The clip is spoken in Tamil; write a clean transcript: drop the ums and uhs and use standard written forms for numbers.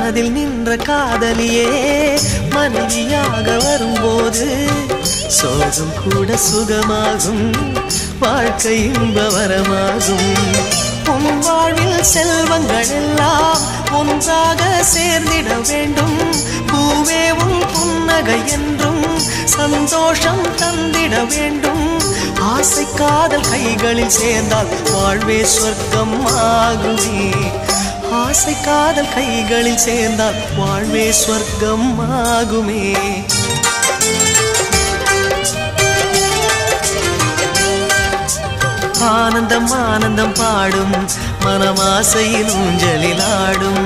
மனதில் நின்ற காதலியே மனைவியாக வரும்போது சோகம் கூட சுகமாகும், வாழ்க்கை இன்பவரமாகும். உன் வாழ்வில் செல்வங்கள் எல்லாம் ஒன்றாக சேர்ந்திட வேண்டும். பூவே உன் புன்னகை என்றும் சந்தோஷம் தந்திட வேண்டும். ஆசை காதல் கைகளில் சேர்ந்தால் வாழ்வே சொர்க்கம் ஆகுமே. ஆசை காதல் கைகளில் சேர்ந்தால் வாழ்வே சொர்க்கம் ஆகுமே. ஆனந்தம் ஆனந்தம் பாடும் மனமாசையில் ஊஞ்சலில் ஆடும்.